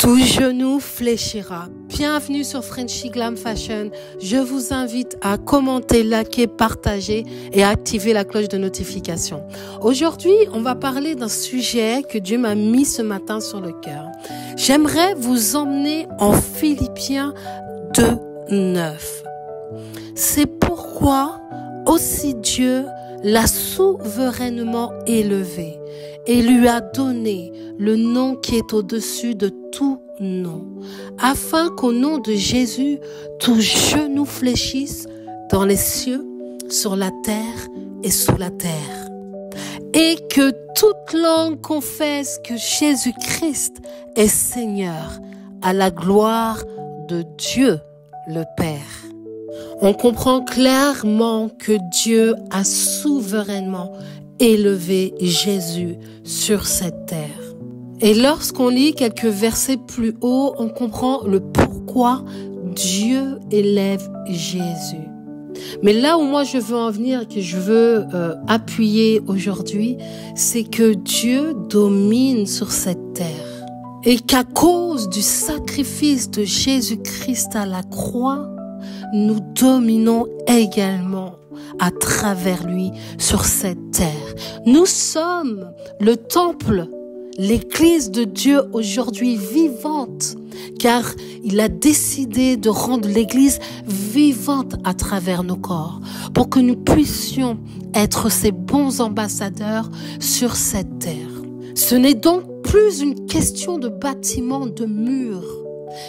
Tout genou fléchira. Bienvenue sur Frenchy Glam Fashion. Je vous invite à commenter, liker, partager et activer la cloche de notification. Aujourd'hui, on va parler d'un sujet que Dieu m'a mis ce matin sur le cœur. J'aimerais vous emmener en Philippiens 2:9. C'est pourquoi aussi Dieu l'a souverainement élevé et lui a donné le nom qui est au-dessus de tout nom, afin qu'au nom de Jésus, tout genou fléchisse dans les cieux, sur la terre et sous la terre, et que toute langue confesse que Jésus-Christ est Seigneur, à la gloire de Dieu le Père. On comprend clairement que Dieu a souverainement élevé Jésus sur cette terre. Et lorsqu'on lit quelques versets plus haut, on comprend le pourquoi Dieu élève Jésus. Mais là où moi je veux en venir, que je veux appuyer aujourd'hui, c'est que Dieu domine sur cette terre. Et qu'à cause du sacrifice de Jésus-Christ à la croix, nous dominons également à travers lui sur cette terre. Nous sommes le temple, l'église de Dieu aujourd'hui vivante, car il a décidé de rendre l'église vivante à travers nos corps, pour que nous puissions être ses bons ambassadeurs sur cette terre. Ce n'est donc plus une question de bâtiment, de mur.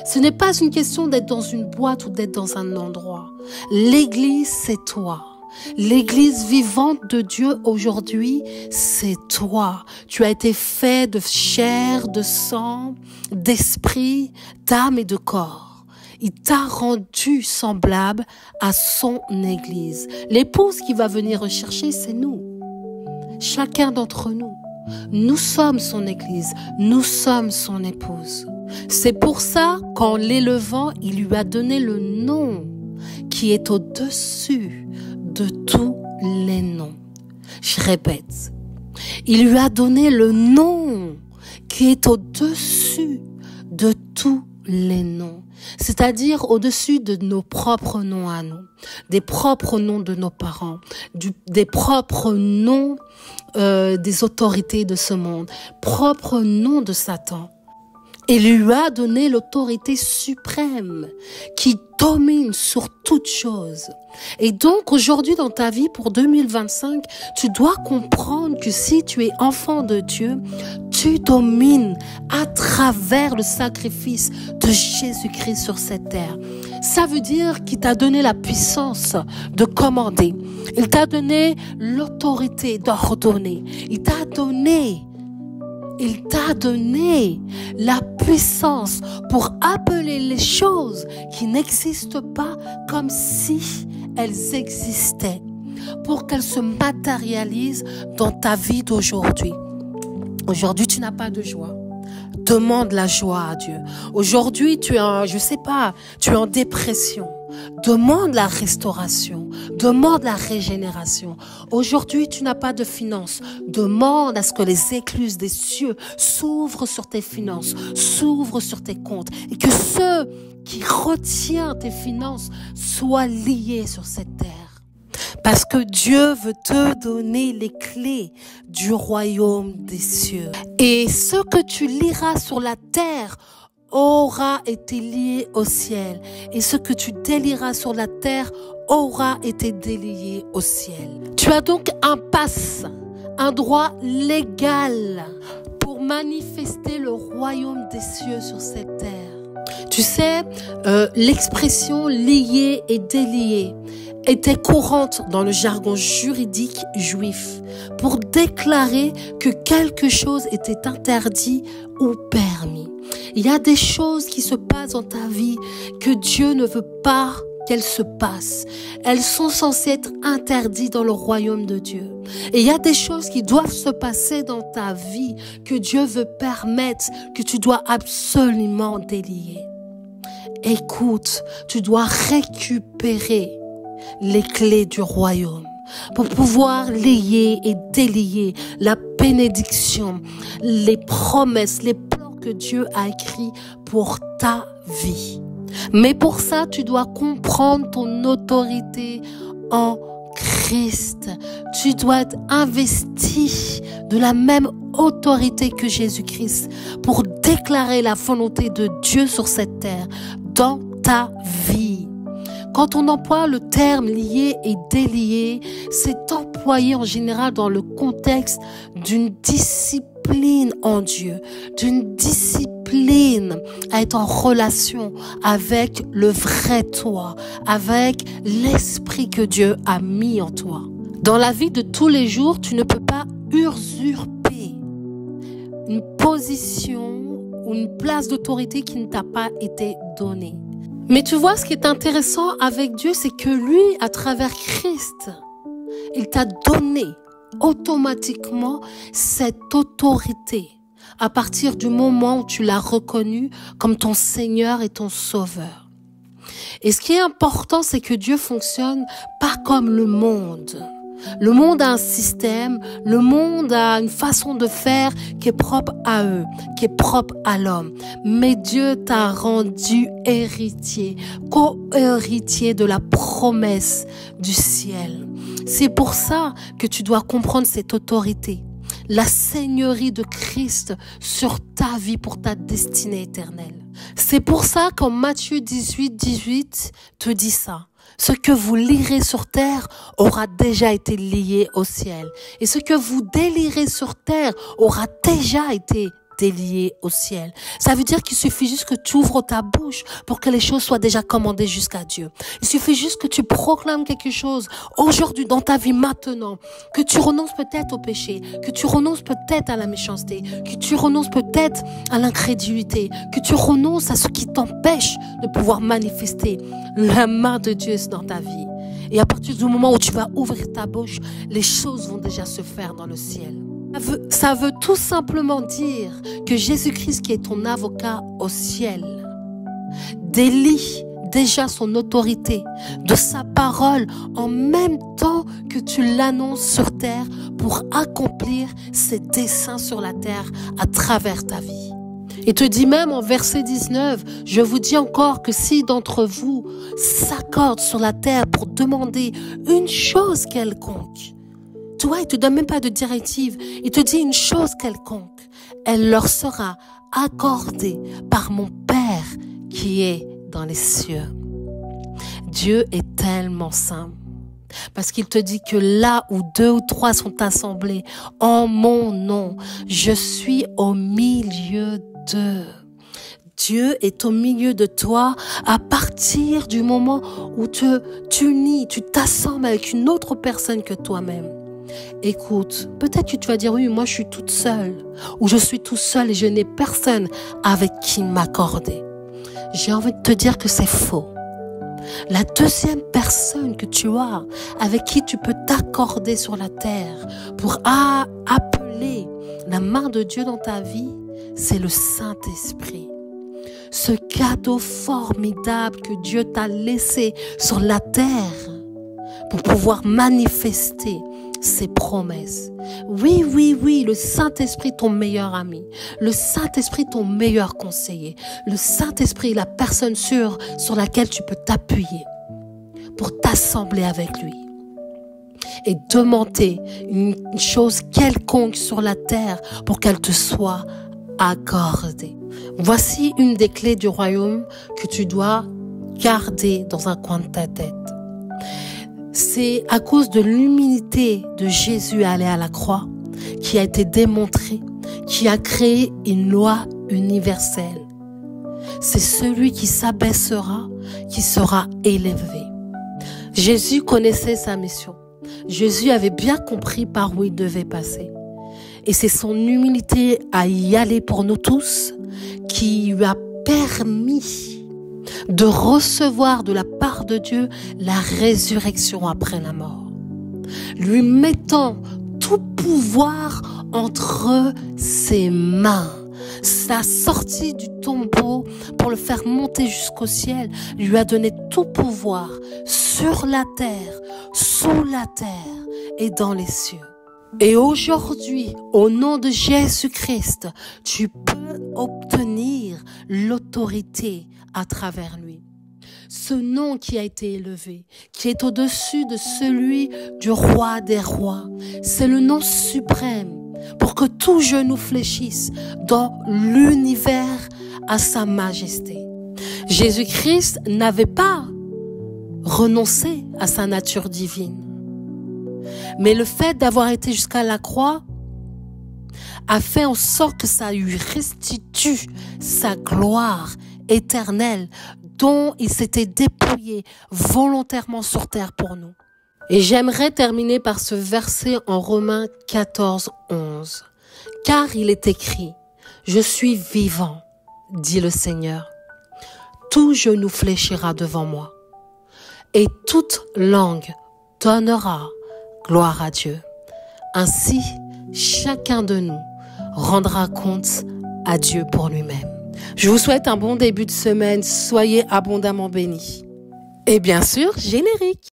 Ce n'est pas une question d'être dans une boîte ou d'être dans un endroit. L'église, c'est toi. L'église vivante de Dieu aujourd'hui, c'est toi. Tu as été fait de chair, de sang, d'esprit, d'âme et de corps. Il t'a rendu semblable à son église. L'épouse qui va venir rechercher, c'est nous. Chacun d'entre nous. Nous sommes son église. Nous sommes son épouse. C'est pour ça qu'en l'élevant, il lui a donné le nom qui est au-dessus de tous les noms. Je répète, il lui a donné le nom qui est au-dessus de tous les noms, c'est-à-dire au-dessus de nos propres noms à nous, des propres noms de nos parents, des propres noms des autorités de ce monde, propres noms de Satan. Et lui a donné l'autorité suprême qui domine sur toute chose. Et donc aujourd'hui dans ta vie pour 2025, tu dois comprendre que si tu es enfant de Dieu, tu domines à travers le sacrifice de Jésus-Christ sur cette terre. Ça veut dire qu'il t'a donné la puissance de commander. Il t'a donné l'autorité d'ordonner. Il t'a donné la puissance pour appeler les choses qui n'existent pas comme si elles existaient, pour qu'elles se matérialisent dans ta vie d'aujourd'hui. Aujourd'hui, tu n'as pas de joie. Demande la joie à Dieu. Aujourd'hui, tu es en dépression. Demande la restauration. Demande la régénération. Aujourd'hui, tu n'as pas de finances. Demande à ce que les écluses des cieux s'ouvrent sur tes finances, s'ouvrent sur tes comptes, et que ceux qui retiennent tes finances soient liés sur cette terre. Parce que Dieu veut te donner les clés du royaume des cieux. Et ce que tu liras sur la terre aura été lié au ciel. Et ce que tu délieras sur la terre aura été délié au ciel. Tu as donc un pass, un droit légal pour manifester le royaume des cieux sur cette terre. Tu sais, l'expression lié et délié était courante dans le jargon juridique juif pour déclarer que quelque chose était interdit ou permis. Il y a des choses qui se passent dans ta vie que Dieu ne veut pas qu'elles se passent. Elles sont censées être interdites dans le royaume de Dieu. Et il y a des choses qui doivent se passer dans ta vie que Dieu veut permettre, que tu dois absolument délier. Écoute, tu dois récupérer les clés du royaume pour pouvoir lier et délier la bénédiction, les promesses, les plans que Dieu a écrit pour ta vie. Mais pour ça, tu dois comprendre ton autorité en Christ. Tu dois être investi de la même autorité que Jésus-Christ pour déclarer la volonté de Dieu sur cette terre, dans ta vie. Quand on emploie le terme lié et délié, c'est employé en général dans le contexte d'une discipline en Dieu, d'une discipline à être en relation avec le vrai toi, avec l'esprit que Dieu a mis en toi. Dans la vie de tous les jours, tu ne peux pas usurper une position ou une place d'autorité qui ne t'a pas été donnée. Mais tu vois, ce qui est intéressant avec Dieu, c'est que lui, à travers Christ, il t'a donné automatiquement cette autorité à partir du moment où tu l'as reconnu comme ton Seigneur et ton Sauveur. Et ce qui est important, c'est que Dieu fonctionne pas comme le monde. Le monde a un système, le monde a une façon de faire qui est propre à eux, qui est propre à l'homme. Mais Dieu t'a rendu héritier, co-héritier de la promesse du ciel. C'est pour ça que tu dois comprendre cette autorité, la seigneurie de Christ sur ta vie pour ta destinée éternelle. C'est pour ça qu'en Matthieu 18 te dit ça. Ce que vous lirez sur terre aura déjà été lié au ciel. Et ce que vous délirez sur terre aura déjà été délié au ciel. Ça veut dire qu'il suffit juste que tu ouvres ta bouche pour que les choses soient déjà commandées jusqu'à Dieu. Il suffit juste que tu proclames quelque chose aujourd'hui dans ta vie maintenant, que tu renonces peut-être au péché, que tu renonces peut-être à la méchanceté, que tu renonces peut-être à l'incrédulité, que tu renonces à ce qui t'empêche de pouvoir manifester la main de Dieu dans ta vie. Et à partir du moment où tu vas ouvrir ta bouche, les choses vont déjà se faire dans le ciel. Ça veut tout simplement dire que Jésus-Christ, qui est ton avocat au ciel, délie déjà son autorité de sa parole en même temps que tu l'annonces sur terre pour accomplir ses desseins sur la terre à travers ta vie. Il te dit même en verset 19, je vous dis encore que si d'entre vous s'accordent sur la terre pour demander une chose quelconque, tu vois, il te donne même pas de directive. Il te dit une chose quelconque. Elle leur sera accordée par mon Père qui est dans les cieux. Dieu est tellement saint. Parce qu'il te dit que là où 2 ou 3 sont assemblés en mon nom, je suis au milieu d'eux. Dieu est au milieu de toi à partir du moment où tu t'unis, tu t'assembles avec une autre personne que toi-même. Écoute, peut-être que tu vas dire, oui, moi je suis toute seule, ou je suis tout seul et je n'ai personne avec qui m'accorder. J'ai envie de te dire que c'est faux. La deuxième personne que tu as, avec qui tu peux t'accorder sur la terre pour appeler la main de Dieu dans ta vie, c'est le Saint-Esprit. Ce cadeau formidable que Dieu t'a laissé sur la terre pour pouvoir manifester ses promesses. Oui, le Saint-Esprit, ton meilleur ami. Le Saint-Esprit, ton meilleur conseiller. Le Saint-Esprit est la personne sûre sur laquelle tu peux t'appuyer pour t'assembler avec lui et demander une chose quelconque sur la terre pour qu'elle te soit accordée. Voici une des clés du royaume que tu dois garder dans un coin de ta tête. C'est à cause de l'humilité de Jésus à aller à la croix qui a été démontrée, qui a créé une loi universelle. C'est celui qui s'abaissera, qui sera élevé. Jésus connaissait sa mission. Jésus avait bien compris par où il devait passer. Et c'est son humilité à y aller pour nous tous qui lui a permis de recevoir de la part de Dieu la résurrection après la mort, lui mettant tout pouvoir entre ses mains. Sa sortie du tombeau pour le faire monter jusqu'au ciel lui a donné tout pouvoir sur la terre, sous la terre et dans les cieux. Et aujourd'hui, au nom de Jésus-Christ, tu peux obtenir l'autorité à travers lui. Ce nom qui a été élevé, qui est au-dessus de celui du roi des rois, c'est le nom suprême pour que tout genou fléchisse dans l'univers à sa majesté. Jésus-Christ n'avait pas renoncé à sa nature divine. Mais le fait d'avoir été jusqu'à la croix a fait en sorte que ça lui restitue sa gloire éternelle dont il s'était dépouillé volontairement sur terre pour nous. Et j'aimerais terminer par ce verset en Romains 14, 11. Car il est écrit, « Je suis vivant, dit le Seigneur. Tout genou fléchira devant moi, et toute langue donnera gloire à Dieu. Ainsi, chacun de nous rendra compte à Dieu pour lui-même. » Je vous souhaite un bon début de semaine. Soyez abondamment bénis. Et bien sûr, générique.